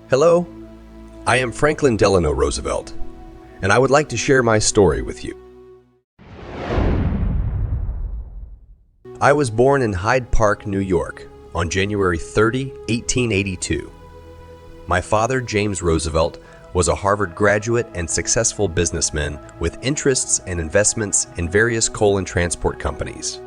Hello, I am Franklin Delano Roosevelt, and I would like to share my story with you. I was born in Hyde Park, New York, on January 30, 1882. My father, James Roosevelt, was a Harvard graduate and successful businessman with interests and investments in various coal and transport companies.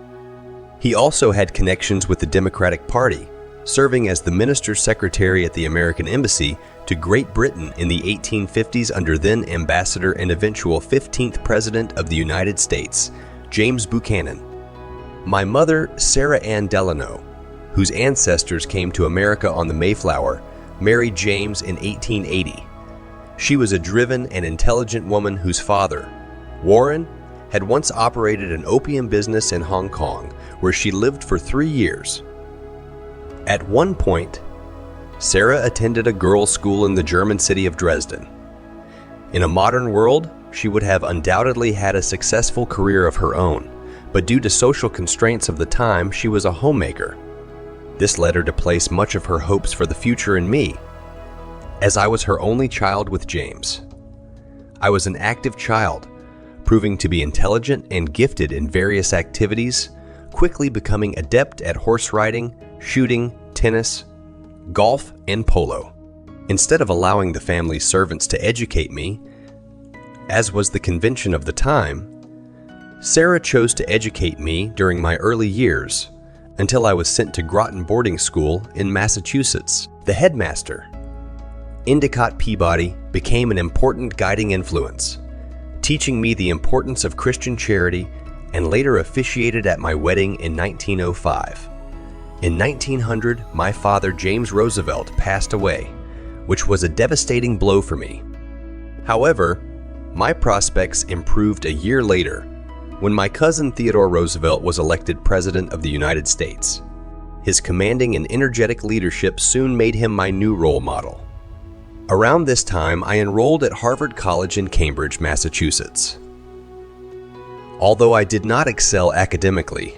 He also had connections with the Democratic Party, serving as the Minister's Secretary at the American Embassy to Great Britain in the 1850s under then Ambassador and eventual 15th President of the United States, James Buchanan. My mother, Sarah Ann Delano, whose ancestors came to America on the Mayflower, married James in 1880. She was a driven and intelligent woman whose father, Warren, had once operated an opium business in Hong Kong, where she lived for 3 years. At one point, Sarah attended a girls' school in the German city of Dresden. In a modern world, she would have undoubtedly had a successful career of her own, but due to social constraints of the time, she was a homemaker. This led her to place much of her hopes for the future in me, as I was her only child with James. I was an active child, proving to be intelligent and gifted in various activities, quickly becoming adept at horse riding, shooting, tennis, golf, and polo. Instead of allowing the family's servants to educate me, as was the convention of the time, Sarah chose to educate me during my early years until I was sent to Groton Boarding School in Massachusetts. The headmaster, Endicott Peabody, became an important guiding influence, teaching me the importance of Christian charity, and later officiated at my wedding in 1905. In 1900, my father, James Roosevelt, passed away, which was a devastating blow for me. However, my prospects improved a year later when my cousin Theodore Roosevelt was elected President of the United States. His commanding and energetic leadership soon made him my new role model. Around this time, I enrolled at Harvard College in Cambridge, Massachusetts. Although I did not excel academically,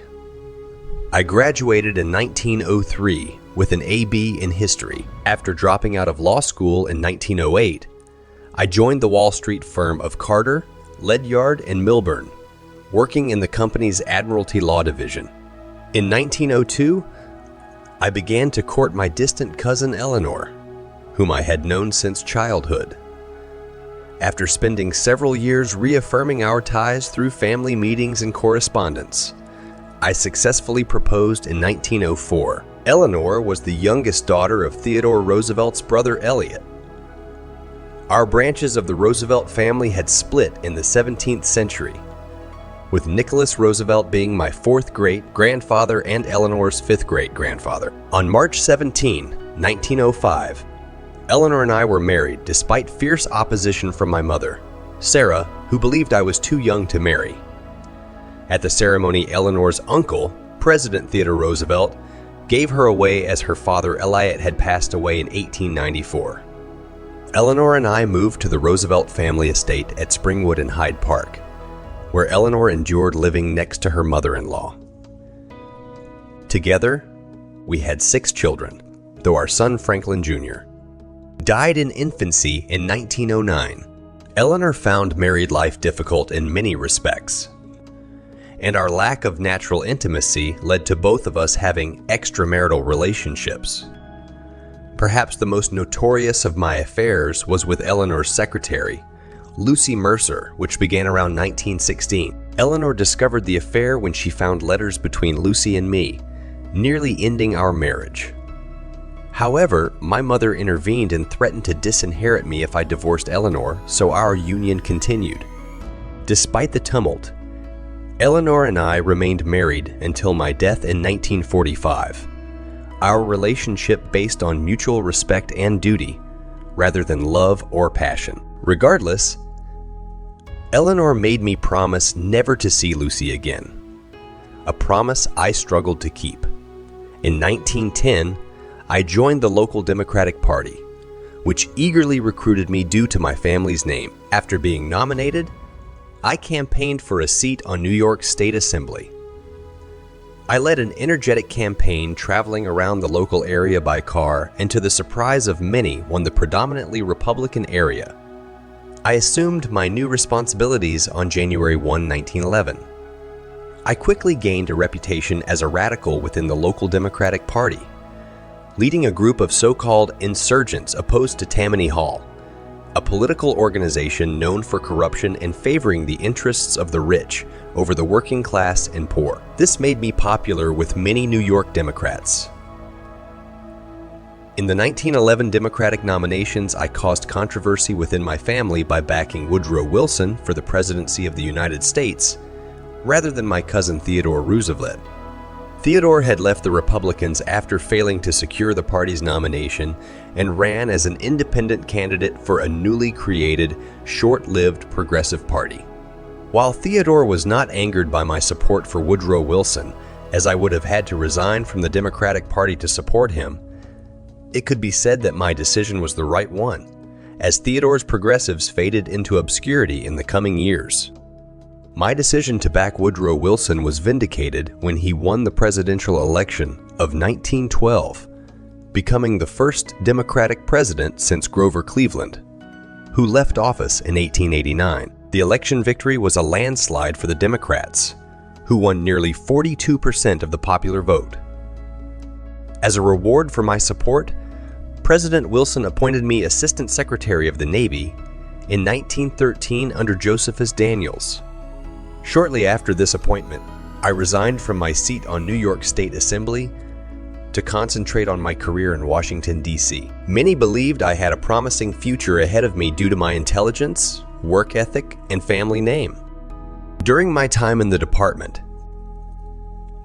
I graduated in 1903 with an A.B. in history. After dropping out of law school in 1908, I joined the Wall Street firm of Carter, Ledyard, and Milburn, working in the company's Admiralty Law Division. In 1902, I began to court my distant cousin Eleanor, whom I had known since childhood. After spending several years reaffirming our ties through family meetings and correspondence, I successfully proposed in 1904. Eleanor was the youngest daughter of Theodore Roosevelt's brother Elliot. Our branches of the Roosevelt family had split in the 17th century, with Nicholas Roosevelt being my 4th great-grandfather and Eleanor's 5th great-grandfather. On March 17, 1905, Eleanor and I were married despite fierce opposition from my mother, Sarah, who believed I was too young to marry. At the ceremony, Eleanor's uncle, President Theodore Roosevelt, gave her away as her father Elliot had passed away in 1894. Eleanor and I moved to the Roosevelt family estate at Springwood in Hyde Park, where Eleanor endured living next to her mother-in-law. Together, we had 6 children, though our son Franklin Jr. died in infancy in 1909. Eleanor found married life difficult in many respects, and our lack of natural intimacy led to both of us having extramarital relationships. Perhaps the most notorious of my affairs was with Eleanor's secretary, Lucy Mercer, which began around 1916. Eleanor discovered the affair when she found letters between Lucy and me, nearly ending our marriage. However, my mother intervened and threatened to disinherit me if I divorced Eleanor, so our union continued. Despite the tumult, Eleanor and I remained married until my death in 1945. Our relationship based on mutual respect and duty, rather than love or passion. Regardless, Eleanor made me promise never to see Lucy again, a promise I struggled to keep. In 1910, I joined the local Democratic Party, which eagerly recruited me due to my family's name. After being nominated, I campaigned for a seat on New York State Assembly. I led an energetic campaign traveling around the local area by car, and to the surprise of many, won the predominantly Republican area. I assumed my new responsibilities on January 1, 1911. I quickly gained a reputation as a radical within the local Democratic Party, leading a group of so-called insurgents opposed to Tammany Hall, a political organization known for corruption and favoring the interests of the rich over the working class and poor. This made me popular with many New York Democrats. In the 1911 Democratic nominations, I caused controversy within my family by backing Woodrow Wilson for the presidency of the United States, rather than my cousin Theodore Roosevelt. Theodore had left the Republicans after failing to secure the party's nomination and ran as an independent candidate for a newly created, short-lived Progressive Party. While Theodore was not angered by my support for Woodrow Wilson, as I would have had to resign from the Democratic Party to support him, it could be said that my decision was the right one, as Theodore's progressives faded into obscurity in the coming years. My decision to back Woodrow Wilson was vindicated when he won the presidential election of 1912, becoming the first Democratic president since Grover Cleveland, who left office in 1889. The election victory was a landslide for the Democrats, who won nearly 42% of the popular vote. As a reward for my support, President Wilson appointed me Assistant Secretary of the Navy in 1913 under Josephus Daniels. Shortly after this appointment, I resigned from my seat on New York State Assembly to concentrate on my career in Washington, D.C. Many believed I had a promising future ahead of me due to my intelligence, work ethic, and family name. During my time in the department,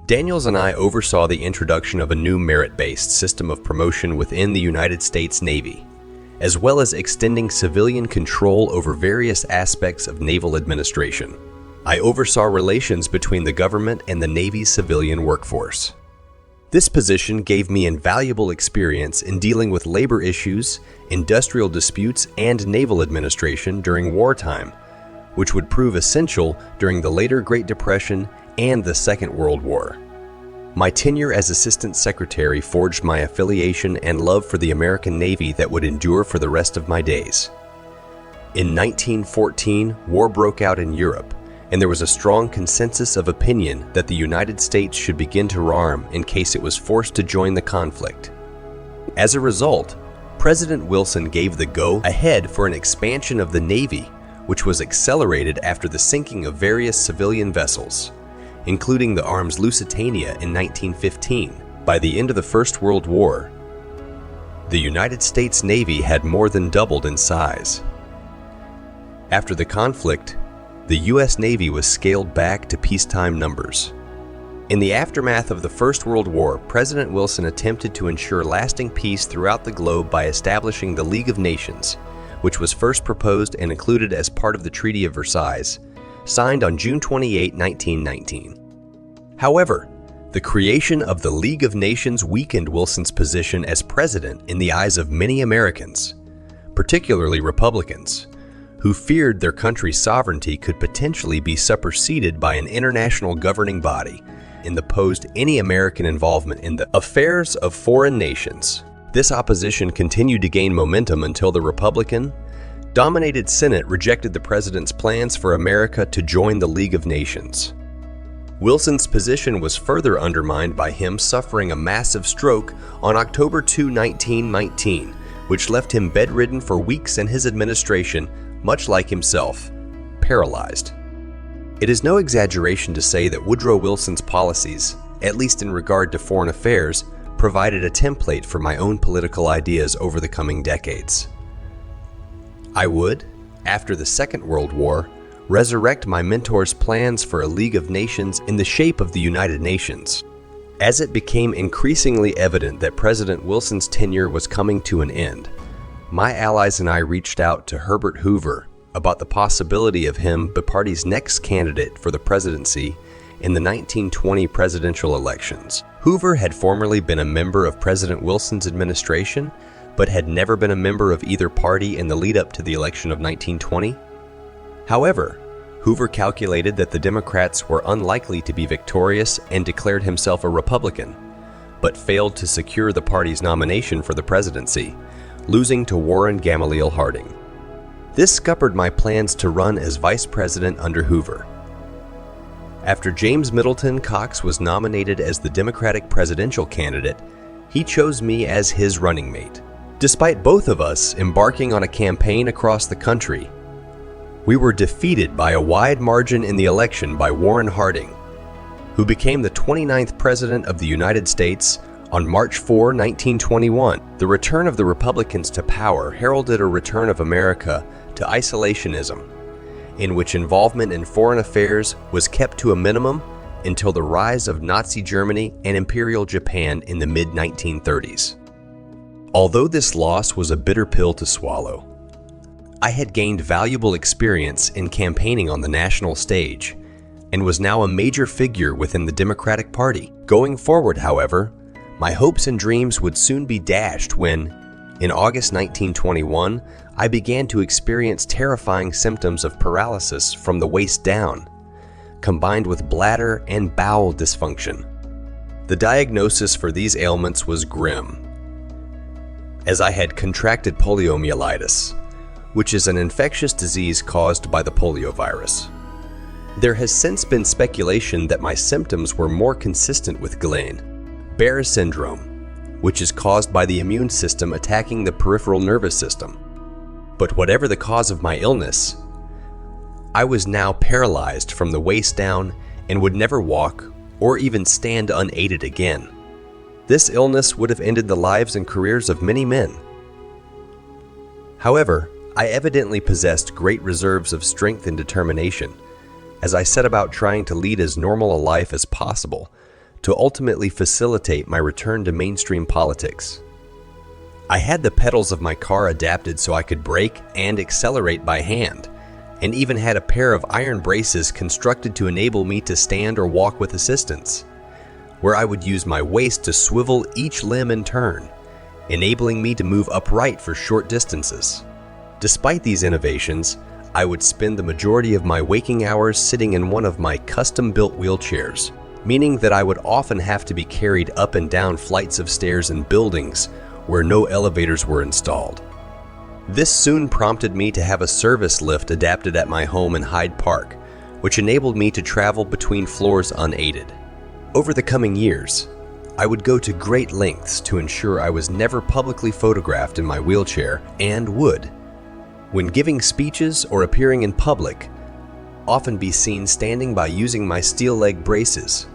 Daniels and I oversaw the introduction of a new merit-based system of promotion within the United States Navy, as well as extending civilian control over various aspects of naval administration. I oversaw relations between the government and the Navy's civilian workforce. This position gave me invaluable experience in dealing with labor issues, industrial disputes, and naval administration during wartime, which would prove essential during the later Great Depression and the Second World War. My tenure as Assistant Secretary forged my affiliation and love for the American Navy that would endure for the rest of my days. In 1914, war broke out in Europe, and there was a strong consensus of opinion that the United States should begin to rearm in case it was forced to join the conflict. As a result, President Wilson gave the go-ahead for an expansion of the Navy, which was accelerated after the sinking of various civilian vessels, including the arms Lusitania in 1915. By the end of the First World War, the United States Navy had more than doubled in size. After the conflict, the U.S. Navy was scaled back to peacetime numbers. In the aftermath of the First World War, President Wilson attempted to ensure lasting peace throughout the globe by establishing the League of Nations, which was first proposed and included as part of the Treaty of Versailles, signed on June 28, 1919. However, the creation of the League of Nations weakened Wilson's position as president in the eyes of many Americans, particularly Republicans, who feared their country's sovereignty could potentially be superseded by an international governing body and opposed any American involvement in the affairs of foreign nations. This opposition continued to gain momentum until the Republican-dominated Senate rejected the president's plans for America to join the League of Nations. Wilson's position was further undermined by him suffering a massive stroke on October 2, 1919, which left him bedridden for weeks and his administration, much like himself, paralyzed. It is no exaggeration to say that Woodrow Wilson's policies, at least in regard to foreign affairs, provided a template for my own political ideas over the coming decades. I would, after the Second World War, resurrect my mentor's plans for a League of Nations in the shape of the United Nations. As it became increasingly evident that President Wilson's tenure was coming to an end, my allies and I reached out to Herbert Hoover about the possibility of him the party's next candidate for the presidency in the 1920 presidential elections. Hoover had formerly been a member of President Wilson's administration, but had never been a member of either party in the lead-up to the election of 1920. However, Hoover calculated that the Democrats were unlikely to be victorious and declared himself a Republican, but failed to secure the party's nomination for the presidency, losing to Warren Gamaliel Harding. This scuppered my plans to run as vice president under Hoover. After James Middleton Cox was nominated as the Democratic presidential candidate, he chose me as his running mate. Despite both of us embarking on a campaign across the country, we were defeated by a wide margin in the election by Warren Harding, who became the 29th President of the United States on March 4, 1921. The return of the Republicans to power heralded a return of America to isolationism, in which involvement in foreign affairs was kept to a minimum until the rise of Nazi Germany and Imperial Japan in the mid-1930s. Although this loss was a bitter pill to swallow, I had gained valuable experience in campaigning on the national stage and was now a major figure within the Democratic Party. Going forward, however, my hopes and dreams would soon be dashed when, in August 1921, I began to experience terrifying symptoms of paralysis from the waist down, combined with bladder and bowel dysfunction. The diagnosis for these ailments was grim, as I had contracted poliomyelitis, which is an infectious disease caused by the polio virus. There has since been speculation that my symptoms were more consistent with Guillain-Barré syndrome, which is caused by the immune system attacking the peripheral nervous system. But whatever the cause of my illness, I was now paralyzed from the waist down and would never walk or even stand unaided again. This illness would have ended the lives and careers of many men. However, I evidently possessed great reserves of strength and determination as I set about trying to lead as normal a life as possible to ultimately facilitate my return to mainstream politics. I had the pedals of my car adapted so I could brake and accelerate by hand, and even had a pair of iron braces constructed to enable me to stand or walk with assistance, where I would use my waist to swivel each limb in turn, enabling me to move upright for short distances. Despite these innovations, I would spend the majority of my waking hours sitting in one of my custom-built wheelchairs, meaning that I would often have to be carried up and down flights of stairs in buildings where no elevators were installed. This soon prompted me to have a service lift adapted at my home in Hyde Park, which enabled me to travel between floors unaided. Over the coming years, I would go to great lengths to ensure I was never publicly photographed in my wheelchair and would, when giving speeches or appearing in public, often be seen standing by using my steel leg braces,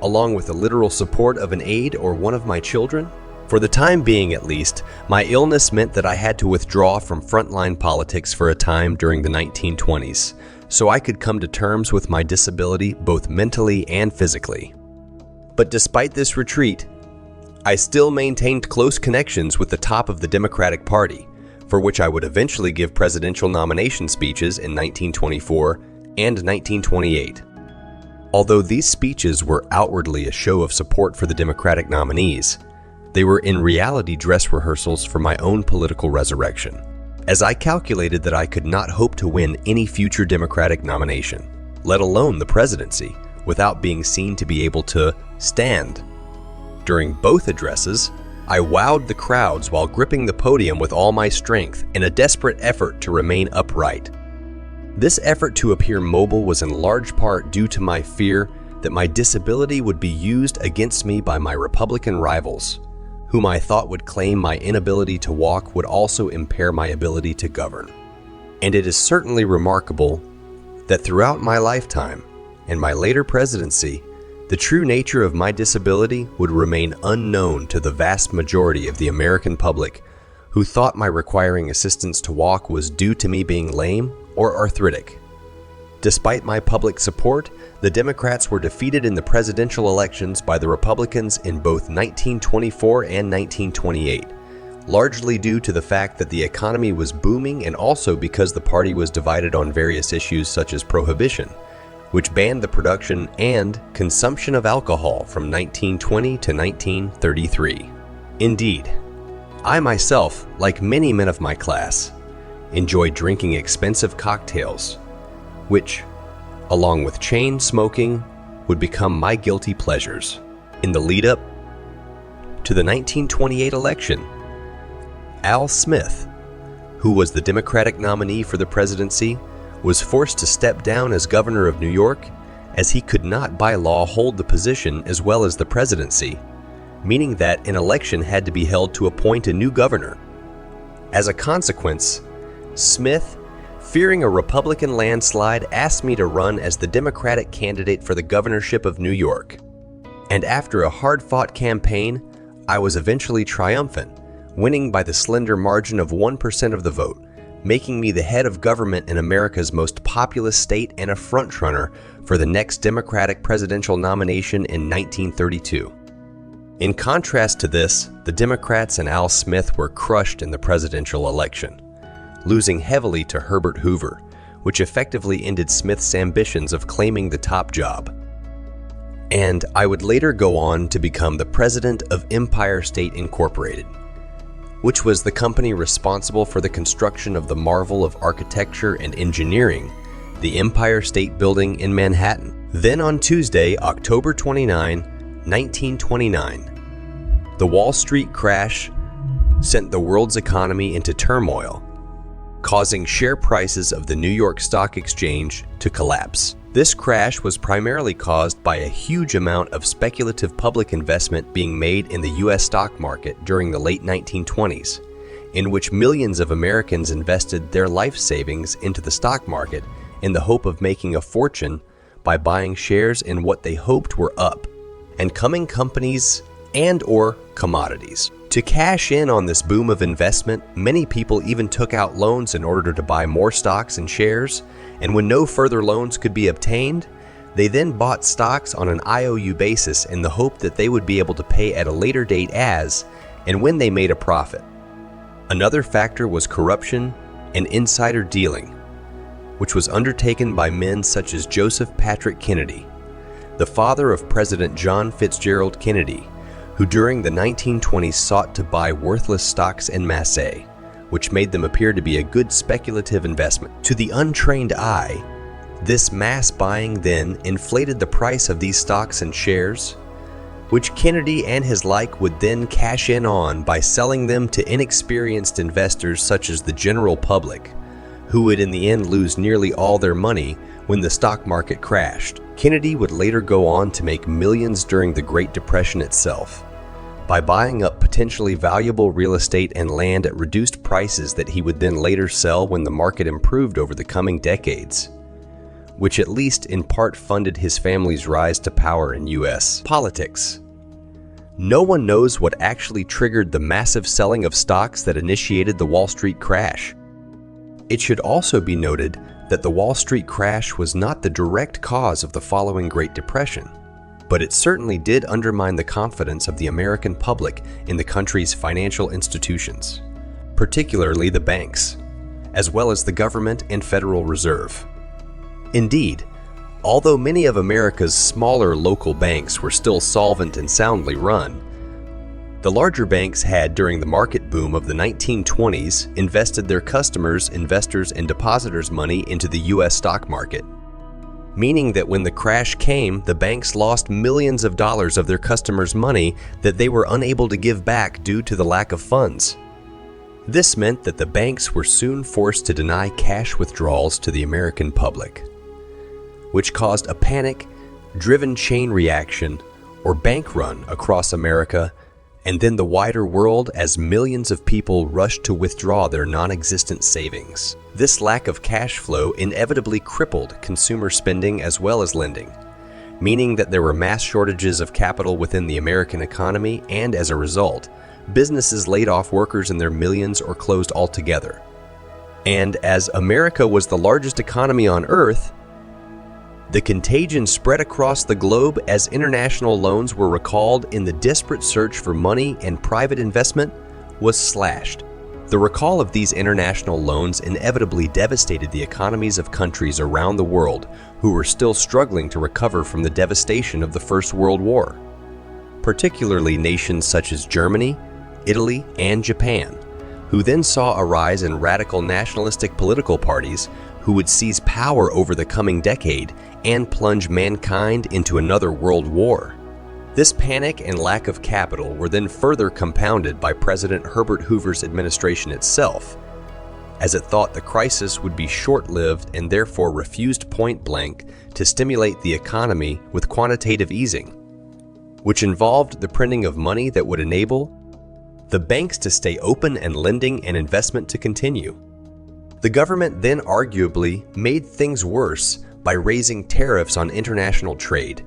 along with the literal support of an aide or one of my children. For the time being at least, my illness meant that I had to withdraw from frontline politics for a time during the 1920s, so I could come to terms with my disability both mentally and physically. But despite this retreat, I still maintained close connections with the top of the Democratic Party, for which I would eventually give presidential nomination speeches in 1924 and 1928. Although these speeches were outwardly a show of support for the Democratic nominees, they were in reality dress rehearsals for my own political resurrection, as I calculated that I could not hope to win any future Democratic nomination, let alone the presidency, without being seen to be able to stand. During both addresses, I wowed the crowds while gripping the podium with all my strength in a desperate effort to remain upright. This effort to appear mobile was in large part due to my fear that my disability would be used against me by my Republican rivals, whom I thought would claim my inability to walk would also impair my ability to govern. And it is certainly remarkable that throughout my lifetime and my later presidency, the true nature of my disability would remain unknown to the vast majority of the American public who thought my requiring assistance to walk was due to me being lame or arthritic. Despite my public support, the Democrats were defeated in the presidential elections by the Republicans in both 1924 and 1928, largely due to the fact that the economy was booming and also because the party was divided on various issues such as prohibition, which banned the production and consumption of alcohol from 1920 to 1933. Indeed, I myself, like many men of my class, enjoyed drinking expensive cocktails, which, along with chain smoking, would become my guilty pleasures. In the lead-up to the 1928 election, Al Smith, who was the Democratic nominee for the presidency, was forced to step down as governor of New York, as he could not by law hold the position as well as the presidency, meaning that an election had to be held to appoint a new governor. As a consequence, Smith, fearing a Republican landslide, asked me to run as the Democratic candidate for the governorship of New York. And after a hard-fought campaign, I was eventually triumphant, winning by the slender margin of 1% of the vote, making me the head of government in America's most populous state and a frontrunner for the next Democratic presidential nomination in 1932. In contrast to this, the Democrats and Al Smith were crushed in the presidential election, losing heavily to Herbert Hoover, which effectively ended Smith's ambitions of claiming the top job. And I would later go on to become the president of Empire State Incorporated, which was the company responsible for the construction of the marvel of architecture and engineering, the Empire State Building in Manhattan. Then on Tuesday, October 29, 1929, the Wall Street crash sent the world's economy into turmoil, causing share prices of the New York Stock Exchange to collapse. This crash was primarily caused by a huge amount of speculative public investment being made in the U.S. stock market during the late 1920s, in which millions of Americans invested their life savings into the stock market in the hope of making a fortune by buying shares in what they hoped were up and coming companies and/or commodities. To cash in on this boom of investment, many people even took out loans in order to buy more stocks and shares, and when no further loans could be obtained, they then bought stocks on an IOU basis in the hope that they would be able to pay at a later date as and when they made a profit. Another factor was corruption and insider dealing, which was undertaken by men such as Joseph Patrick Kennedy, the father of President John Fitzgerald Kennedy, who during the 1920s sought to buy worthless stocks en masse, which made them appear to be a good speculative investment. To the untrained eye, this mass buying then inflated the price of these stocks and shares, which Kennedy and his like would then cash in on by selling them to inexperienced investors such as the general public, who would in the end lose nearly all their money when the stock market crashed. Kennedy would later go on to make millions during the Great Depression itself, by buying up potentially valuable real estate and land at reduced prices that he would then later sell when the market improved over the coming decades, which at least in part funded his family's rise to power in U.S. politics. No one knows what actually triggered the massive selling of stocks that initiated the Wall Street crash. It should also be noted that the Wall Street crash was not the direct cause of the following Great Depression, but it certainly did undermine the confidence of the American public in the country's financial institutions, particularly the banks, as well as the government and Federal Reserve. Indeed, although many of America's smaller local banks were still solvent and soundly run, the larger banks had, during the market boom of the 1920s, invested their customers, investors, and depositors' money into the U.S. stock market, meaning that when the crash came, the banks lost millions of dollars of their customers' money that they were unable to give back due to the lack of funds. This meant that the banks were soon forced to deny cash withdrawals to the American public, which caused a panic-driven chain reaction or bank run across America and then the wider world as millions of people rushed to withdraw their non-existent savings. This lack of cash flow inevitably crippled consumer spending as well as lending, meaning that there were mass shortages of capital within the American economy, and as a result, businesses laid off workers in their millions or closed altogether. And as America was the largest economy on Earth, the contagion spread across the globe as international loans were recalled in the desperate search for money, and private investment was slashed. The recall of these international loans inevitably devastated the economies of countries around the world who were still struggling to recover from the devastation of the First World War, particularly nations such as Germany, Italy, and Japan, who then saw a rise in radical nationalistic political parties who would seize power over the coming decade and plunge mankind into another world war. This panic and lack of capital were then further compounded by President Herbert Hoover's administration itself, as it thought the crisis would be short-lived and therefore refused point-blank to stimulate the economy with quantitative easing, which involved the printing of money that would enable the banks to stay open and lending and investment to continue. The government then arguably made things worse by raising tariffs on international trade,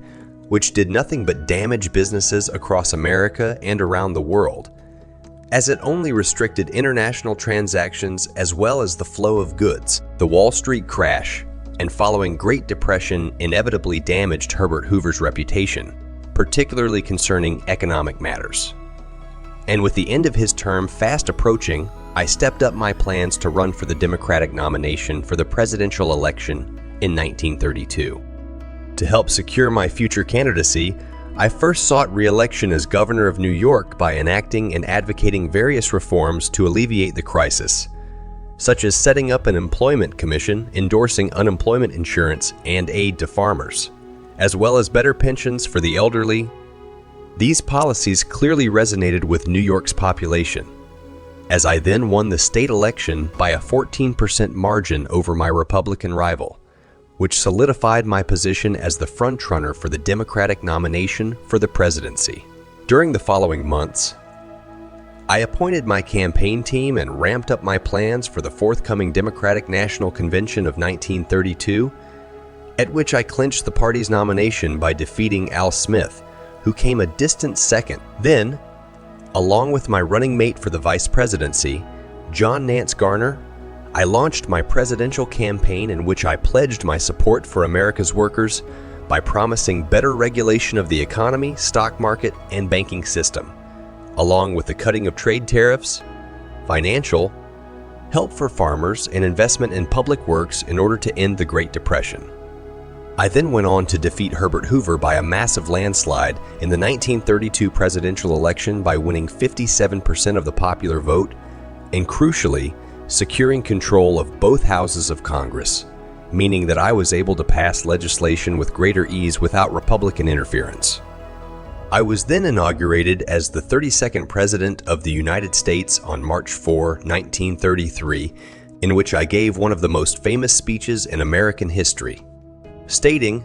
which did nothing but damage businesses across America and around the world, as it only restricted international transactions as well as the flow of goods. The Wall Street crash and following Great Depression inevitably damaged Herbert Hoover's reputation, particularly concerning economic matters. And with the end of his term fast approaching, I stepped up my plans to run for the Democratic nomination for the presidential election in 1932. To help secure my future candidacy, I first sought re-election as governor of New York by enacting and advocating various reforms to alleviate the crisis, such as setting up an employment commission endorsing unemployment insurance and aid to farmers, as well as better pensions for the elderly. These policies clearly resonated with New York's population, as I then won the state election by a 14% margin over my Republican rival, which solidified my position as the frontrunner for the Democratic nomination for the presidency. During the following months, I appointed my campaign team and ramped up my plans for the forthcoming Democratic National Convention of 1932, at which I clinched the party's nomination by defeating Al Smith, who came a distant second. Then, along with my running mate for the vice presidency, John Nance Garner, I launched my presidential campaign in which I pledged my support for America's workers by promising better regulation of the economy, stock market, and banking system, along with the cutting of trade tariffs, financial help for farmers, and investment in public works in order to end the Great Depression. I then went on to defeat Herbert Hoover by a massive landslide in the 1932 presidential election by winning 57% of the popular vote and, crucially, securing control of both houses of Congress, meaning that I was able to pass legislation with greater ease without Republican interference. I was then inaugurated as the 32nd President of the United States on March 4, 1933, in which I gave one of the most famous speeches in American history, stating,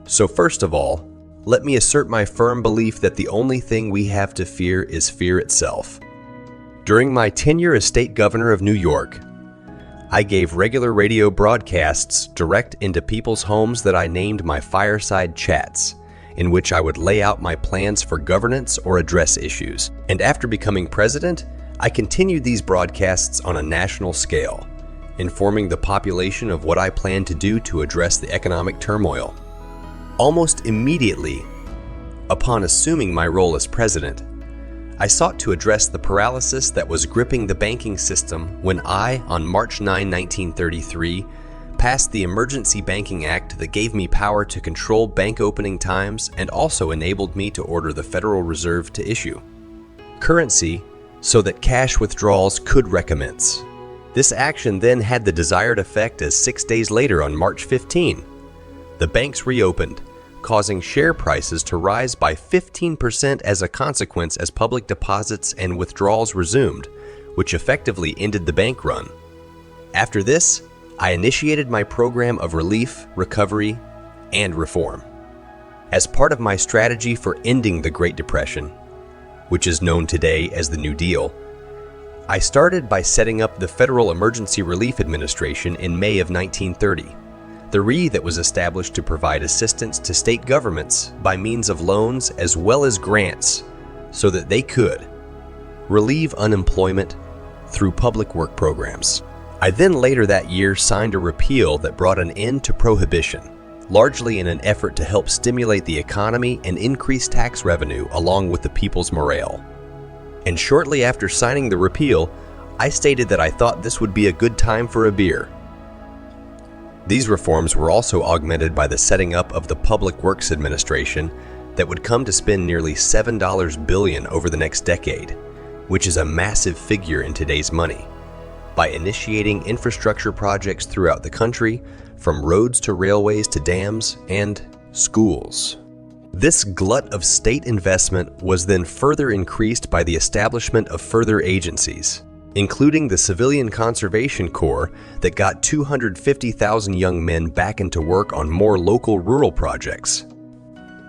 "So first of all, let me assert my firm belief that the only thing we have to fear is fear itself." During my tenure as state governor of New York, I gave regular radio broadcasts direct into people's homes that I named my fireside chats, in which I would lay out my plans for governance or address issues. And after becoming president, I continued these broadcasts on a national scale, informing the population of what I planned to do to address the economic turmoil. Almost immediately upon assuming my role as president, I sought to address the paralysis that was gripping the banking system when I, on March 9, 1933, passed the Emergency Banking Act that gave me power to control bank opening times and also enabled me to order the Federal Reserve to issue currency so that cash withdrawals could recommence. This action then had the desired effect as 6 days later on March 15, the banks reopened, causing share prices to rise by 15% as a consequence as public deposits and withdrawals resumed, which effectively ended the bank run. After this, I initiated my program of relief, recovery, and reform. As part of my strategy for ending the Great Depression, which is known today as the New Deal, I started by setting up the Federal Emergency Relief Administration in May of 1930. The RE that was established to provide assistance to state governments by means of loans as well as grants so that they could relieve unemployment through public work programs. I then later that year signed a repeal that brought an end to prohibition, largely in an effort to help stimulate the economy and increase tax revenue along with the people's morale. And shortly after signing the repeal, I stated that I thought this would be a good time for a beer. These reforms were also augmented by the setting up of the Public Works Administration that would come to spend nearly $7 billion over the next decade, which is a massive figure in today's money. by initiating infrastructure projects throughout the country, from roads to railways to dams and schools. This glut of state investment was then further increased by the establishment of further agencies, including the Civilian Conservation Corps that got 250,000 young men back into work on more local rural projects,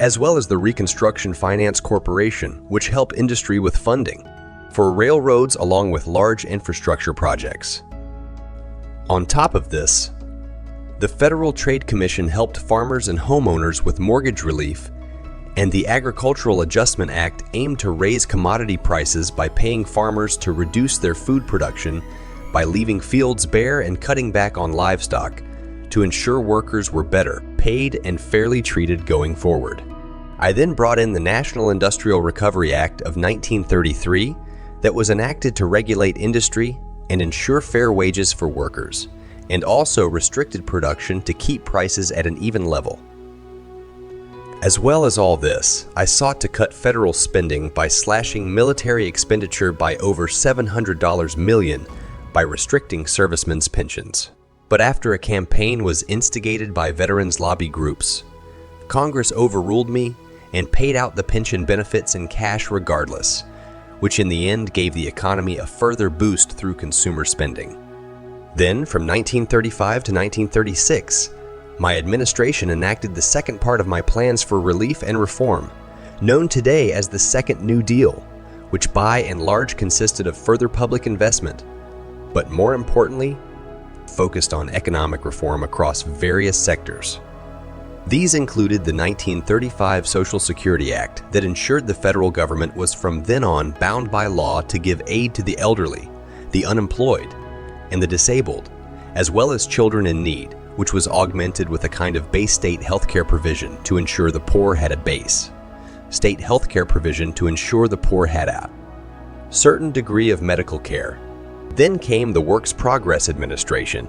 as well as the Reconstruction Finance Corporation, which helped industry with funding for railroads along with large infrastructure projects. On top of this, the Federal Trade Commission helped farmers and homeowners with mortgage relief, and the Agricultural Adjustment Act aimed to raise commodity prices by paying farmers to reduce their food production by leaving fields bare and cutting back on livestock to ensure workers were better paid and fairly treated going forward. I then brought in the National Industrial Recovery Act of 1933 that was enacted to regulate industry and ensure fair wages for workers, and also restricted production to keep prices at an even level. As well as all this, I sought to cut federal spending by slashing military expenditure by over $700 million by restricting servicemen's pensions. But after a campaign was instigated by veterans lobby groups, Congress overruled me and paid out the pension benefits in cash regardless, which in the end gave the economy a further boost through consumer spending. Then, from 1935 to 1936, my administration enacted the second part of my plans for relief and reform, known today as the Second New Deal, which by and large consisted of further public investment, but more importantly, focused on economic reform across various sectors. These included the 1935 Social Security Act that ensured the federal government was from then on bound by law to give aid to the elderly, the unemployed, and the disabled, as well as children in need, which was augmented with a kind of base state healthcare provision to ensure the poor had a base, state healthcare provision to ensure the poor had a certain degree of medical care. Then came the Works Progress Administration,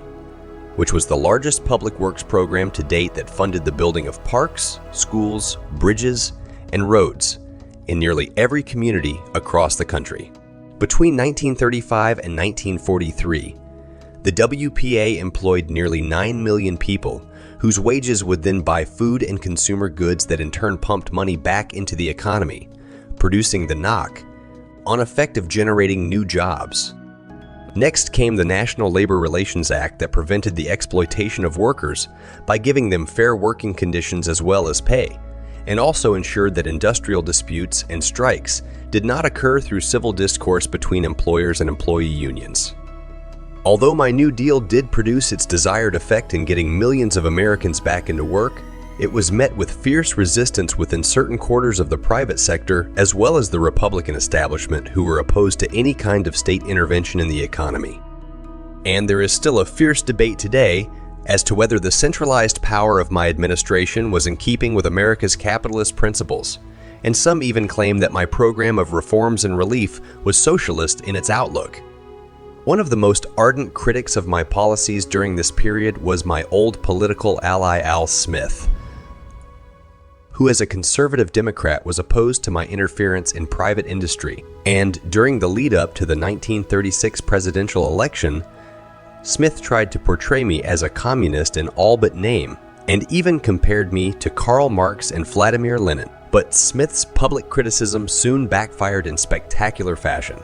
which was the largest public works program to date that funded the building of parks, schools, bridges, and roads in nearly every community across the country. Between 1935 and 1943, the WPA employed nearly 9 million people whose wages would then buy food and consumer goods that in turn pumped money back into the economy, producing the knock on effect of generating new jobs. Next came the National Labor Relations Act that prevented the exploitation of workers by giving them fair working conditions as well as pay, and also ensured that industrial disputes and strikes did not occur through civil discourse between employers and employee unions. Although my New Deal did produce its desired effect in getting millions of Americans back into work, it was met with fierce resistance within certain quarters of the private sector as well as the Republican establishment who were opposed to any kind of state intervention in the economy. And there is still a fierce debate today as to whether the centralized power of my administration was in keeping with America's capitalist principles, and some even claim that my program of reforms and relief was socialist in its outlook. One of the most ardent critics of my policies during this period was my old political ally Al Smith, who as a conservative Democrat was opposed to my interference in private industry. And during the lead-up to the 1936 presidential election, Smith tried to portray me as a communist in all but name, and even compared me to Karl Marx and Vladimir Lenin. But Smith's public criticism soon backfired in spectacular fashion.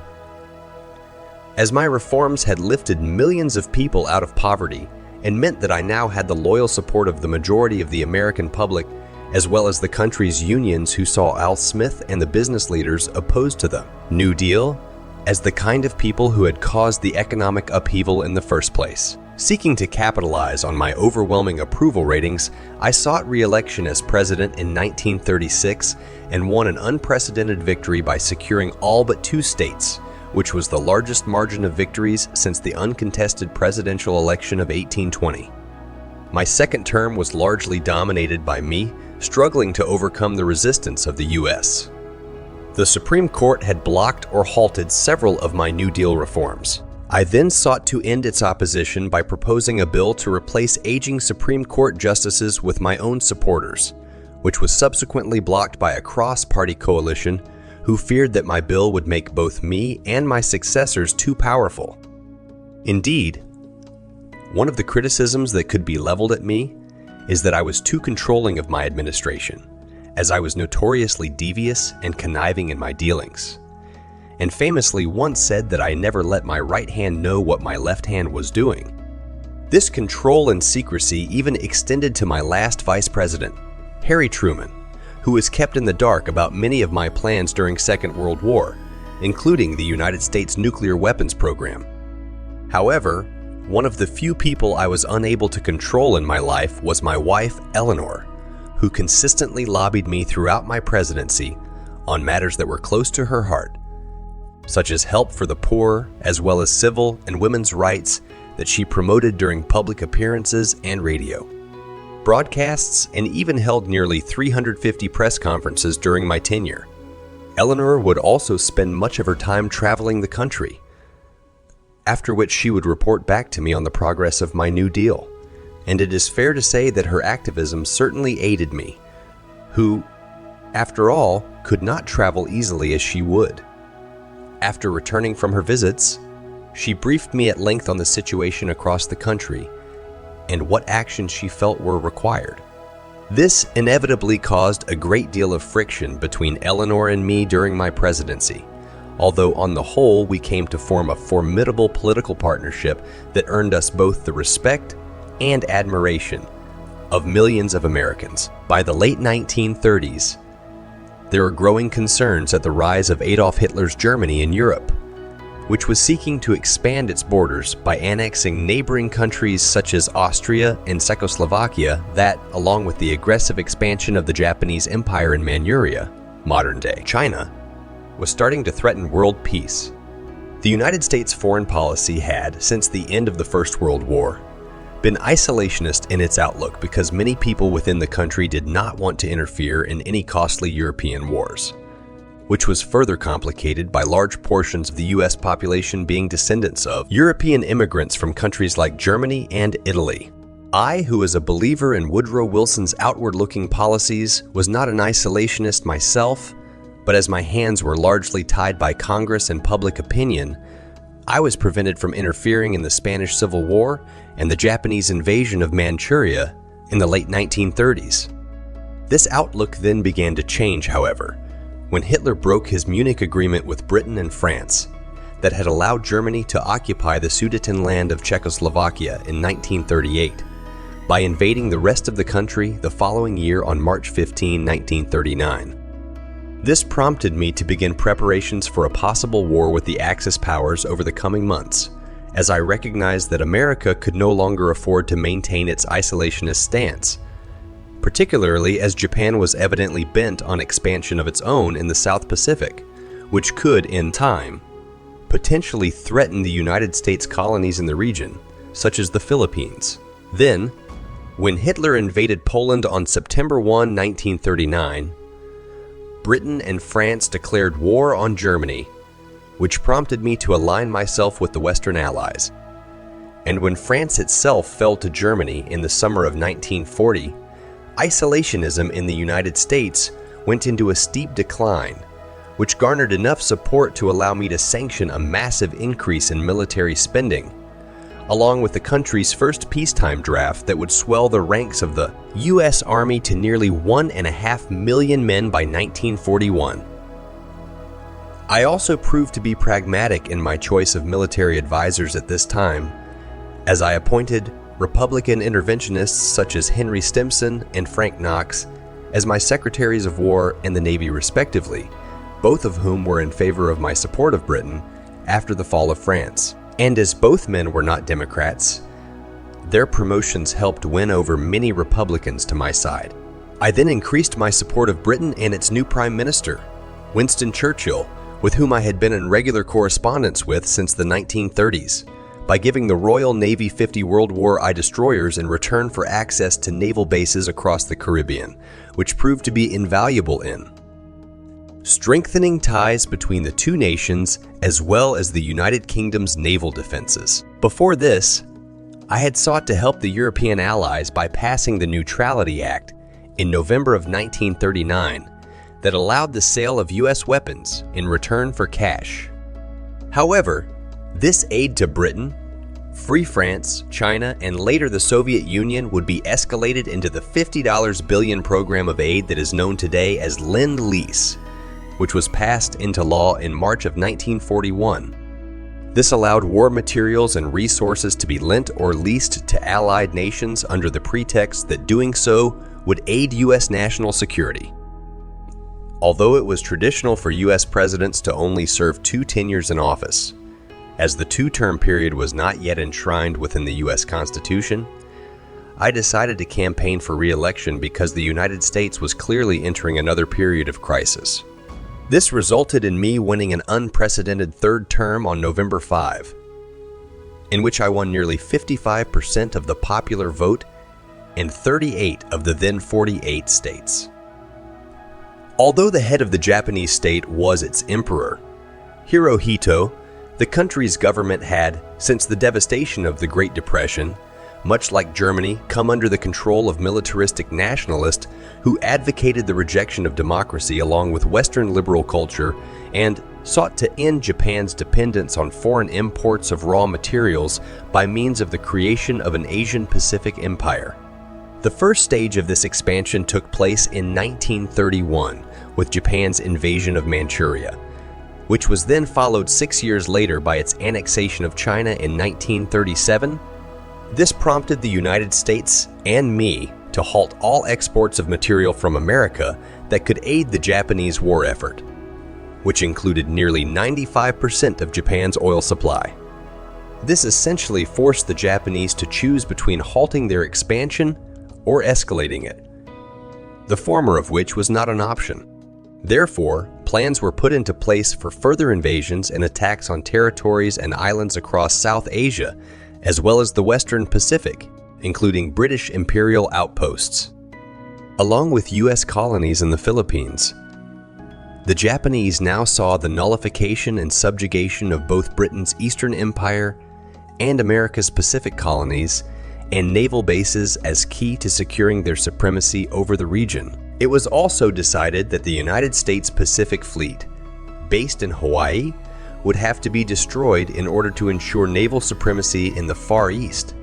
As my reforms had lifted millions of people out of poverty and meant that I now had the loyal support of the majority of the American public, as well as the country's unions who saw Al Smith and the business leaders opposed to the New Deal as the kind of people who had caused the economic upheaval in the first place. Seeking to capitalize on my overwhelming approval ratings, I sought re-election as president in 1936 and won an unprecedented victory by securing all but 2 states, which was the largest margin of victories since the uncontested presidential election of 1820. My second term was largely dominated by me, struggling to overcome the resistance of the U.S. The Supreme Court had blocked or halted several of my New Deal reforms. I then sought to end its opposition by proposing a bill to replace aging Supreme Court justices with my own supporters, which was subsequently blocked by a cross-party coalition who feared that my bill would make both me and my successors too powerful. Indeed, one of the criticisms that could be leveled at me is that I was too controlling of my administration, as I was notoriously devious and conniving in my dealings, and famously once said that I never let my right hand know what my left hand was doing. This control and secrecy even extended to my last vice president, Harry Truman, who was kept in the dark about many of my plans during Second World War, including the United States nuclear weapons program. However, one of the few people I was unable to control in my life was my wife, Eleanor, who consistently lobbied me throughout my presidency on matters that were close to her heart, such as help for the poor, as well as civil and women's rights that she promoted during public appearances and radio, broadcasts, and even held nearly 350 press conferences during my tenure. Eleanor would also spend much of her time traveling the country, after which she would report back to me on the progress of my New Deal. And it is fair to say that her activism certainly aided me, who, after all, could not travel easily as she would. After returning from her visits, she briefed me at length on the situation across the country and what actions she felt were required. This inevitably caused a great deal of friction between Eleanor and me during my presidency, although on the whole we came to form a formidable political partnership that earned us both the respect and admiration of millions of Americans. By the late 1930s, there were growing concerns at the rise of Adolf Hitler's Germany in Europe, which was seeking to expand its borders by annexing neighboring countries such as Austria and Czechoslovakia that, along with the aggressive expansion of the Japanese Empire in Manchuria, modern-day China, was starting to threaten world peace. The United States foreign policy had, since the end of the First World War, been isolationist in its outlook because many people within the country did not want to interfere in any costly European wars, which was further complicated by large portions of the U.S. population being descendants of European immigrants from countries like Germany and Italy. I, who was a believer in Woodrow Wilson's outward-looking policies, was not an isolationist myself, but as my hands were largely tied by Congress and public opinion, I was prevented from interfering in the Spanish Civil War and the Japanese invasion of Manchuria in the late 1930s. This outlook then began to change, however, when Hitler broke his Munich Agreement with Britain and France that had allowed Germany to occupy the Sudetenland of Czechoslovakia in 1938 by invading the rest of the country the following year on March 15, 1939. This prompted me to begin preparations for a possible war with the Axis powers over the coming months, as I recognized that America could no longer afford to maintain its isolationist stance, particularly as Japan was evidently bent on expansion of its own in the South Pacific, which could, in time, potentially threaten the United States colonies in the region, such as the Philippines. Then, when Hitler invaded Poland on September 1, 1939, Britain and France declared war on Germany, which prompted me to align myself with the Western Allies. And when France itself fell to Germany in the summer of 1940, isolationism in the United States went into a steep decline, which garnered enough support to allow me to sanction a massive increase in military spending, along with the country's first peacetime draft that would swell the ranks of the U.S. Army to nearly 1.5 million men by 1941. I also proved to be pragmatic in my choice of military advisors at this time, as I appointed Republican interventionists such as Henry Stimson and Frank Knox as my Secretaries of War and the Navy respectively, both of whom were in favor of my support of Britain after the fall of France. And as both men were not Democrats, their promotions helped win over many Republicans to my side. I then increased my support of Britain and its new Prime Minister, Winston Churchill, with whom I had been in regular correspondence with since the 1930s, by giving the Royal Navy 50 World War I destroyers in return for access to naval bases across the Caribbean, which proved to be invaluable in strengthening ties between the two nations as well as the United Kingdom's naval defenses. Before this, I had sought to help the European allies by passing the Neutrality Act in November of 1939 that allowed the sale of U.S. weapons in return for cash. However, this aid to Britain Free France, China, and later the Soviet Union would be escalated into the $50 billion program of aid that is known today as Lend-Lease, which was passed into law in March of 1941. This allowed war materials and resources to be lent or leased to allied nations under the pretext that doing so would aid U.S. national security. Although it was traditional for U.S. presidents to only serve 2 tenures in office, as the 2-term period was not yet enshrined within the U.S. Constitution, I decided to campaign for re-election because the United States was clearly entering another period of crisis. This resulted in me winning an unprecedented 3rd term on November 5, in which I won nearly 55% of the popular vote in 38 of the then 48 states. Although the head of the Japanese state was its emperor, Hirohito, the country's government had, since the devastation of the Great Depression, much like Germany, come under the control of militaristic nationalists who advocated the rejection of democracy along with Western liberal culture and sought to end Japan's dependence on foreign imports of raw materials by means of the creation of an Asian Pacific empire. The first stage of this expansion took place in 1931 with Japan's invasion of Manchuria, which was then followed 6 years later by its annexation of China in 1937. This prompted the United States and me to halt all exports of material from America that could aid the Japanese war effort, which included nearly 95% of Japan's oil supply. This essentially forced the Japanese to choose between halting their expansion or escalating it, the former of which was not an option. Therefore, plans were put into place for further invasions and attacks on territories and islands across South Asia, as well as the Western Pacific, including British imperial outposts. Along with U.S. colonies in the Philippines, the Japanese now saw the nullification and subjugation of both Britain's Eastern Empire and America's Pacific colonies and naval bases as key to securing their supremacy over the region. It was also decided that the United States Pacific Fleet, based in Hawaii, would have to be destroyed in order to ensure naval supremacy in the Far East,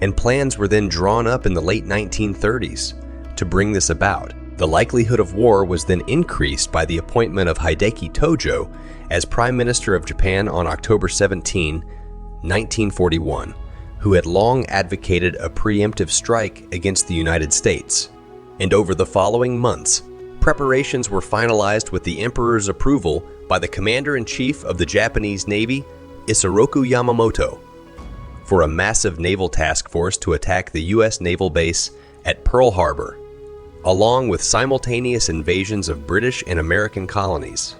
and plans were then drawn up in the late 1930s to bring this about. The likelihood of war was then increased by the appointment of Hideki Tojo as Prime Minister of Japan on October 17, 1941, who had long advocated a preemptive strike against the United States. And over the following months, preparations were finalized with the Emperor's approval by the Commander-in-Chief of the Japanese Navy, Isoroku Yamamoto, for a massive naval task force to attack the U.S. naval base at Pearl Harbor, along with simultaneous invasions of British and American colonies,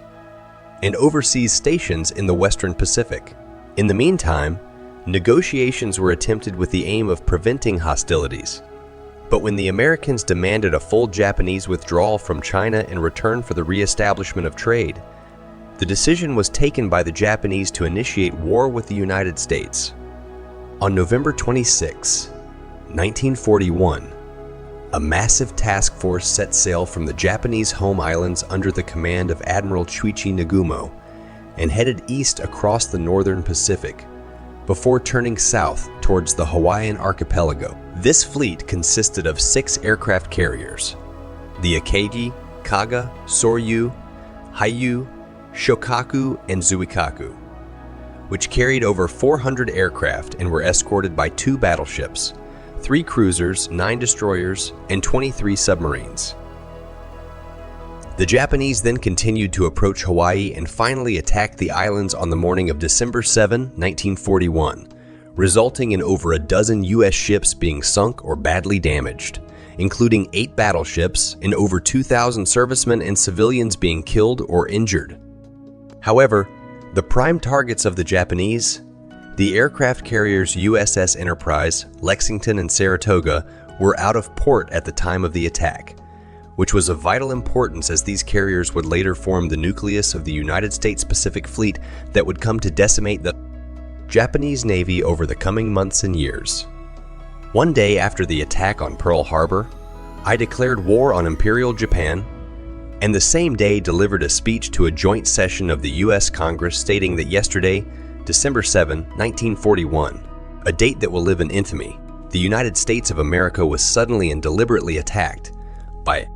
and overseas stations in the Western Pacific. In the meantime, negotiations were attempted with the aim of preventing hostilities. But when the Americans demanded a full Japanese withdrawal from China in return for the re-establishment of trade, the decision was taken by the Japanese to initiate war with the United States. On November 26, 1941, a massive task force set sail from the Japanese home islands under the command of Admiral Chuichi Nagumo and headed east across the northern Pacific, before turning south towards the Hawaiian archipelago. This fleet consisted of 6 aircraft carriers: the Akagi, Kaga, Soryu, Haiyu, Shokaku, and Zuikaku, which carried over 400 aircraft and were escorted by 2 battleships, 3 cruisers, 9 destroyers, and 23 submarines. The Japanese then continued to approach Hawaii and finally attacked the islands on the morning of December 7, 1941, resulting in over a dozen U.S. ships being sunk or badly damaged, including 8 battleships and over 2,000 servicemen and civilians being killed or injured. However, the prime targets of the Japanese, the aircraft carriers USS Enterprise, Lexington, and Saratoga, were out of port at the time of the attack, which was of vital importance as these carriers would later form the nucleus of the United States Pacific Fleet that would come to decimate the Japanese Navy over the coming months and years. One day after the attack on Pearl Harbor, I declared war on Imperial Japan, and the same day delivered a speech to a joint session of the U.S. Congress stating that yesterday, December 7, 1941, a date that will live in infamy. The United States of America was suddenly and deliberately attacked by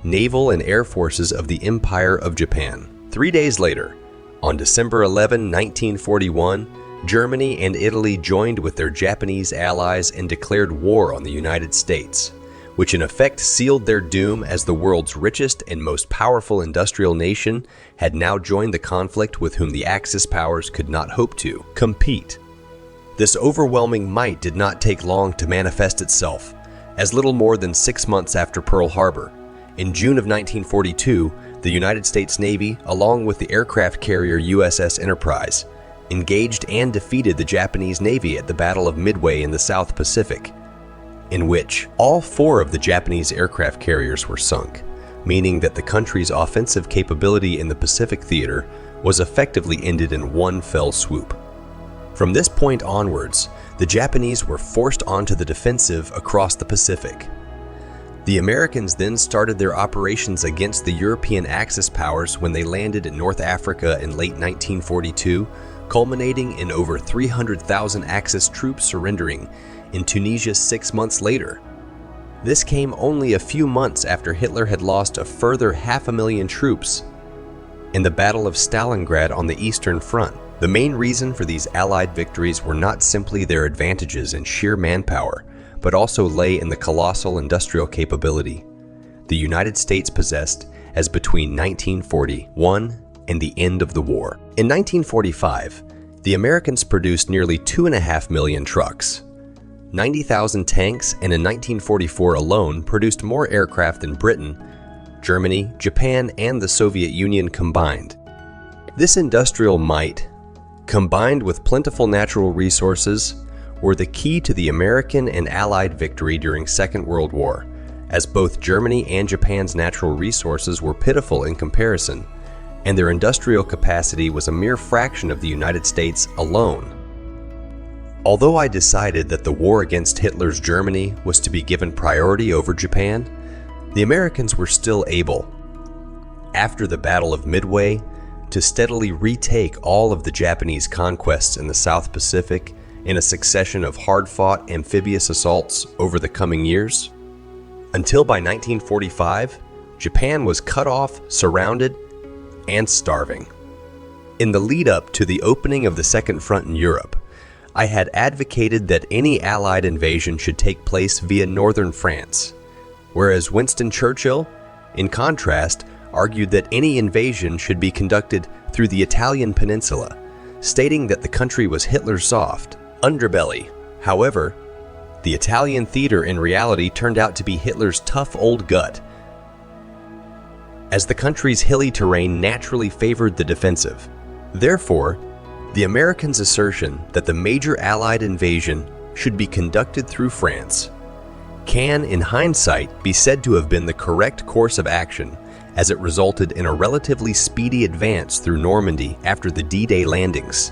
naval and air forces of the Empire of Japan. 3 days later, on December 11, 1941, Germany and Italy joined with their Japanese allies and declared war on the United States, which in effect sealed their doom as the world's richest and most powerful industrial nation had now joined the conflict with whom the Axis powers could not hope to compete. This overwhelming might did not take long to manifest itself, as little more than 6 months after Pearl Harbor. In June of 1942, the United States Navy, along with the aircraft carrier USS Enterprise, engaged and defeated the Japanese Navy at the Battle of Midway in the South Pacific, in which all 4 of the Japanese aircraft carriers were sunk, meaning that the country's offensive capability in the Pacific theater was effectively ended in one fell swoop. From this point onwards, the Japanese were forced onto the defensive across the Pacific. The Americans then started their operations against the European Axis powers when they landed in North Africa in late 1942, culminating in over 300,000 Axis troops surrendering in Tunisia 6 months later. This came only a few months after Hitler had lost a further 500,000 troops in the Battle of Stalingrad on the Eastern Front. The main reason for these Allied victories were not simply their advantages in sheer manpower, but also lay in the colossal industrial capability the United States possessed as between 1941 and the end of the war. In 1945, the Americans produced nearly 2.5 million trucks, 90,000 tanks, and in 1944 alone produced more aircraft than Britain, Germany, Japan, and the Soviet Union combined. This industrial might, combined with plentiful natural resources, were the key to the American and Allied victory during Second World War, as both Germany and Japan's natural resources were pitiful in comparison, and their industrial capacity was a mere fraction of the United States alone. Although I decided that the war against Hitler's Germany was to be given priority over Japan, the Americans were still able, after the Battle of Midway, to steadily retake all of the Japanese conquests in the South Pacific in a succession of hard-fought amphibious assaults over the coming years, until by 1945, Japan was cut off, surrounded, and starving. In the lead-up to the opening of the Second Front in Europe, I had advocated that any Allied invasion should take place via northern France, whereas Winston Churchill, in contrast, argued that any invasion should be conducted through the Italian peninsula, stating that the country was Hitler's soft underbelly. However, the Italian theater in reality turned out to be Hitler's tough old gut, as the country's hilly terrain naturally favored the defensive. Therefore, the Americans' assertion that the major Allied invasion should be conducted through France can, in hindsight, be said to have been the correct course of action, as it resulted in a relatively speedy advance through Normandy after the D-Day landings,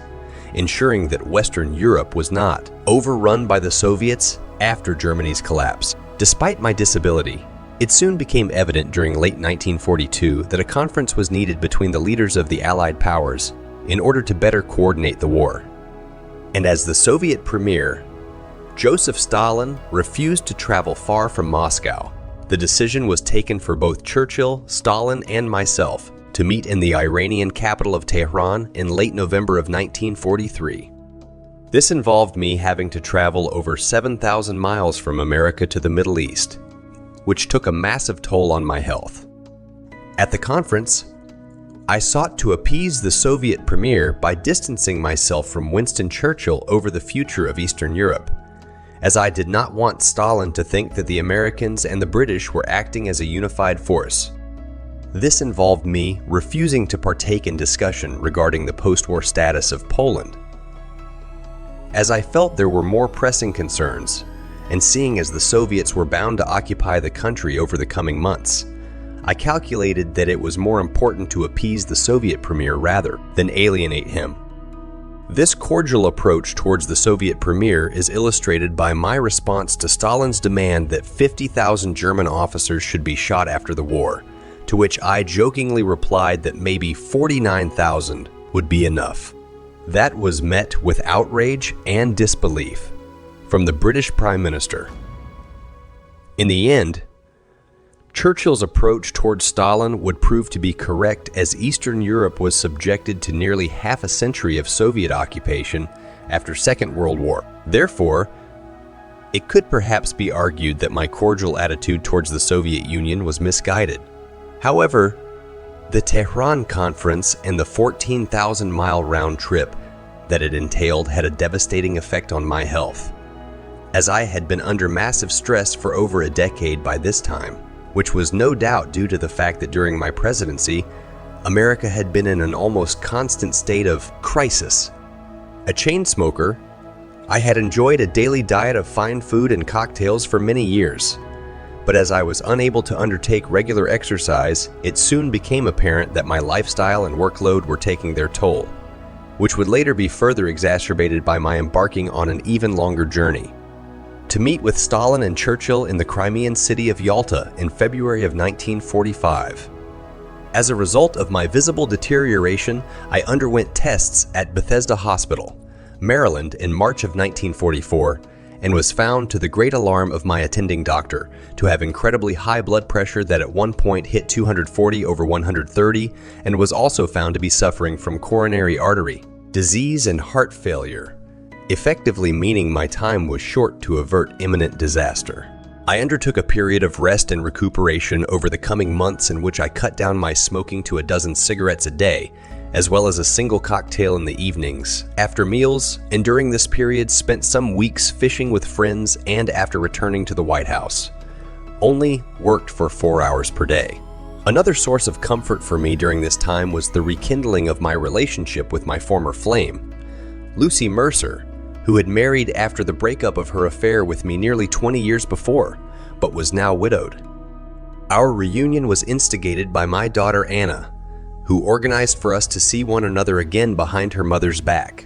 ensuring that Western Europe was not overrun by the Soviets after Germany's collapse. Despite my disability, it soon became evident during late 1942 that a conference was needed between the leaders of the Allied powers in order to better coordinate the war. And as the Soviet premier, Joseph Stalin, refused to travel far from Moscow, the decision was taken for both Churchill, Stalin, and myself to meet in the Iranian capital of Tehran in late November of 1943. This involved me having to travel over 7,000 miles from America to the Middle East, which took a massive toll on my health. At the conference, I sought to appease the Soviet premier by distancing myself from Winston Churchill over the future of Eastern Europe, as I did not want Stalin to think that the Americans and the British were acting as a unified force. This involved me refusing to partake in discussion regarding the post-war status of Poland, as I felt there were more pressing concerns, and seeing as the Soviets were bound to occupy the country over the coming months, I calculated that it was more important to appease the Soviet premier rather than alienate him. This cordial approach towards the Soviet premier is illustrated by my response to Stalin's demand that 50,000 German officers should be shot after the war, to which I jokingly replied that maybe 49,000 would be enough. That was met with outrage and disbelief from the British Prime Minister. In the end, Churchill's approach towards Stalin would prove to be correct, as Eastern Europe was subjected to nearly half a century of Soviet occupation after Second World War. Therefore, it could perhaps be argued that my cordial attitude towards the Soviet Union was misguided. However, the Tehran Conference and the 14,000-mile round trip that it entailed had a devastating effect on my health, as I had been under massive stress for over a decade by this time, which was no doubt due to the fact that during my presidency, America had been in an almost constant state of crisis. A chain smoker, I had enjoyed a daily diet of fine food and cocktails for many years. But as I was unable to undertake regular exercise, it soon became apparent that my lifestyle and workload were taking their toll, which would later be further exacerbated by my embarking on an even longer journey to meet with Stalin and Churchill in the Crimean city of Yalta in February of 1945. As a result of my visible deterioration, I underwent tests at Bethesda Hospital, Maryland in March of 1944, and was found, to the great alarm of my attending doctor, to have incredibly high blood pressure that at one point hit 240/130, and was also found to be suffering from coronary artery disease and heart failure, effectively meaning my time was short to avert imminent disaster. I undertook a period of rest and recuperation over the coming months, in which I cut down my smoking to a dozen cigarettes a day, as well as a single cocktail in the evenings, after meals, and during this period spent some weeks fishing with friends, and after returning to the White House, only worked for 4 hours per day. Another source of comfort for me during this time was the rekindling of my relationship with my former flame, Lucy Mercer, who had married after the breakup of her affair with me nearly 20 years before, but was now widowed. Our reunion was instigated by my daughter Anna, who organized for us to see one another again behind her mother's back.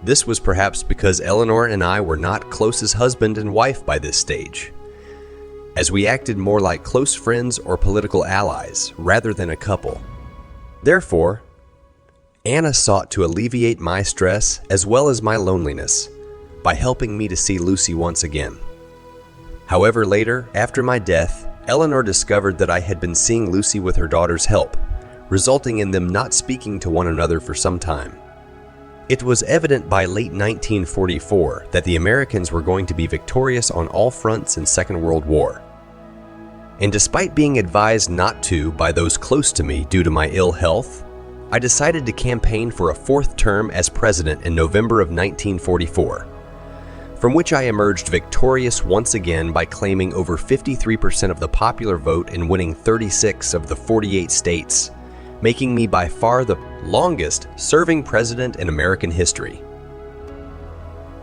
This was perhaps because Eleanor and I were not close as husband and wife by this stage, as we acted more like close friends or political allies rather than a couple. Therefore, Anna sought to alleviate my stress as well as my loneliness by helping me to see Lucy once again. However, later, after my death, Eleanor discovered that I had been seeing Lucy with her daughter's help, resulting in them not speaking to one another for some time. It was evident by late 1944 that the Americans were going to be victorious on all fronts in Second World War. And despite being advised not to by those close to me due to my ill health, I decided to campaign for a fourth term as president in November of 1944, from which I emerged victorious once again by claiming over 53% of the popular vote and winning 36 of the 48 states, making me by far the longest serving president in American history.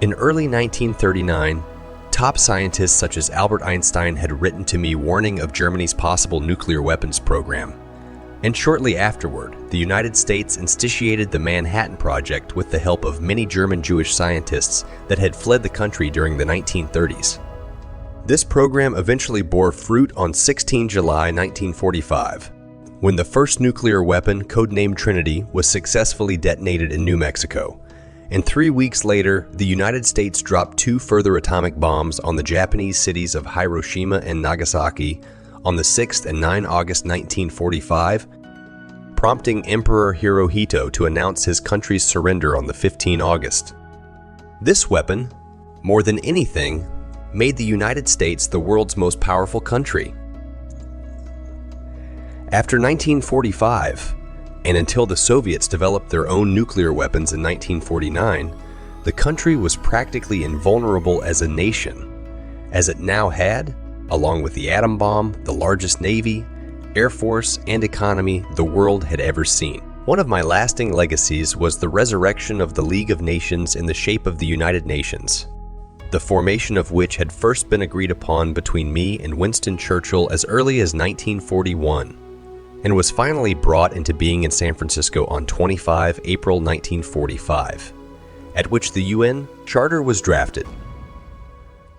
In early 1939, top scientists such as Albert Einstein had written to me warning of Germany's possible nuclear weapons program. And shortly afterward, the United States initiated the Manhattan Project with the help of many German Jewish scientists that had fled the country during the 1930s. This program eventually bore fruit on 16 July 1945, when the first nuclear weapon, codenamed Trinity, was successfully detonated in New Mexico. And 3 weeks later, the United States dropped 2 further atomic bombs on the Japanese cities of Hiroshima and Nagasaki on the 6th and 9 August 1945, prompting Emperor Hirohito to announce his country's surrender on the 15 August. This weapon, more than anything, made the United States the world's most powerful country. After 1945, and until the Soviets developed their own nuclear weapons in 1949, the country was practically invulnerable as a nation, as it now had, along with the atom bomb, the largest navy, air force, and economy the world had ever seen. One of my lasting legacies was the resurrection of the League of Nations in the shape of the United Nations, the formation of which had first been agreed upon between me and Winston Churchill as early as 1941, and was finally brought into being in San Francisco on 25 April 1945, at which the UN Charter was drafted.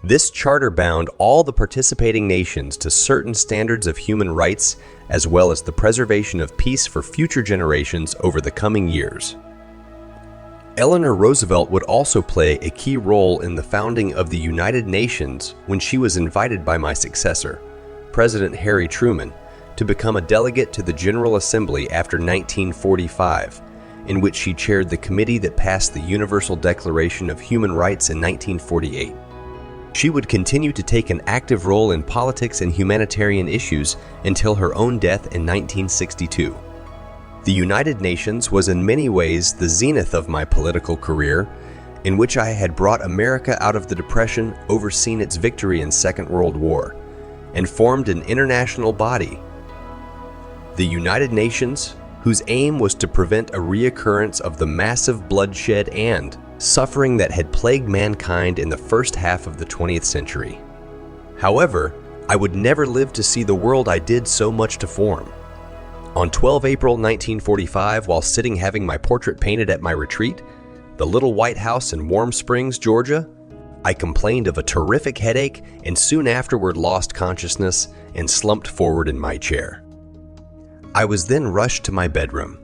This charter bound all the participating nations to certain standards of human rights, as well as the preservation of peace for future generations over the coming years. Eleanor Roosevelt would also play a key role in the founding of the United Nations when she was invited by my successor, President Harry Truman, to become a delegate to the General Assembly after 1945, in which she chaired the committee that passed the Universal Declaration of Human Rights in 1948. She would continue to take an active role in politics and humanitarian issues until her own death in 1962. The United Nations was in many ways the zenith of my political career, in which I had brought America out of the Depression, overseen its victory in Second World War, and formed an international body, the United Nations, whose aim was to prevent a reoccurrence of the massive bloodshed and suffering that had plagued mankind in the first half of the 20th century. However, I would never live to see the world I did so much to form. On 12 April 1945, while sitting having my portrait painted at my retreat, the little White House in Warm Springs, Georgia, I complained of a terrific headache and soon afterward lost consciousness and slumped forward in my chair. I was then rushed to my bedroom,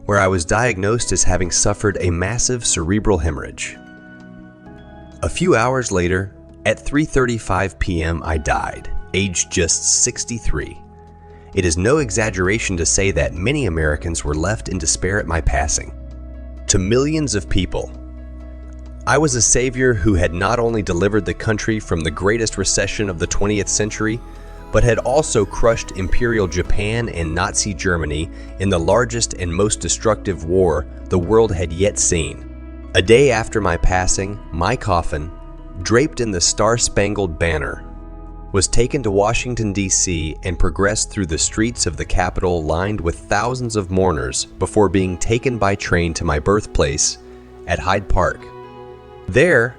where I was diagnosed as having suffered a massive cerebral hemorrhage. A few hours later, at 3:35 p.m., I died, aged just 63. It is no exaggeration to say that many Americans were left in despair at my passing. To millions of people, I was a savior who had not only delivered the country from the greatest recession of the 20th century, but had also crushed Imperial Japan and Nazi Germany in the largest and most destructive war the world had yet seen. A day after my passing, my coffin, draped in the Star-Spangled Banner, was taken to Washington, D.C. and progressed through the streets of the Capitol lined with thousands of mourners before being taken by train to my birthplace at Hyde Park. There,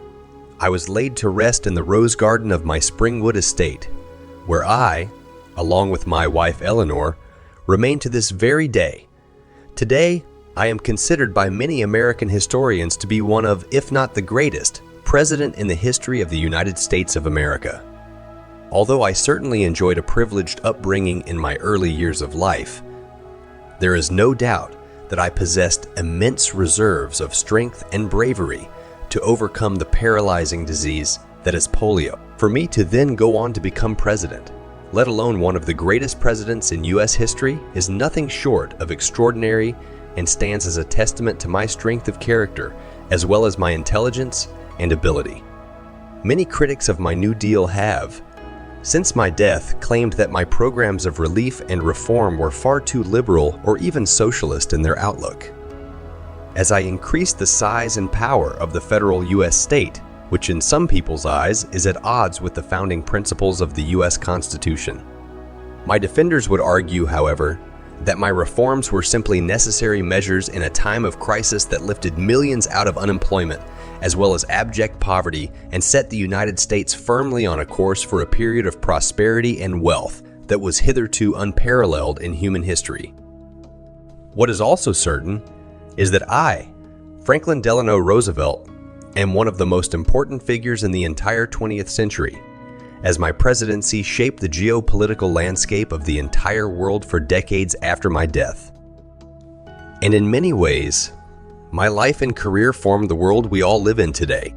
I was laid to rest in the rose garden of my Springwood estate, where I, along with my wife Eleanor, remain to this very day. Today, I am considered by many American historians to be one of, if not the greatest, president in the history of the United States of America. Although I certainly enjoyed a privileged upbringing in my early years of life, there is no doubt that I possessed immense reserves of strength and bravery to overcome the paralyzing disease that is polio. For me to then go on to become president, let alone one of the greatest presidents in U.S. history, is nothing short of extraordinary and stands as a testament to my strength of character as well as my intelligence and ability. Many critics of my New Deal have, since my death, claimed that my programs of relief and reform were far too liberal or even socialist in their outlook. As I increased the size and power of the federal U.S. state, which in some people's eyes is at odds with the founding principles of the U.S. Constitution. My defenders would argue, however, that my reforms were simply necessary measures in a time of crisis that lifted millions out of unemployment, as well as abject poverty, and set the United States firmly on a course for a period of prosperity and wealth that was hitherto unparalleled in human history. What is also certain is that I, Franklin Delano Roosevelt, am one of the most important figures in the entire 20th century, as my presidency shaped the geopolitical landscape of the entire world for decades after my death. And in many ways, my life and career formed the world we all live in today.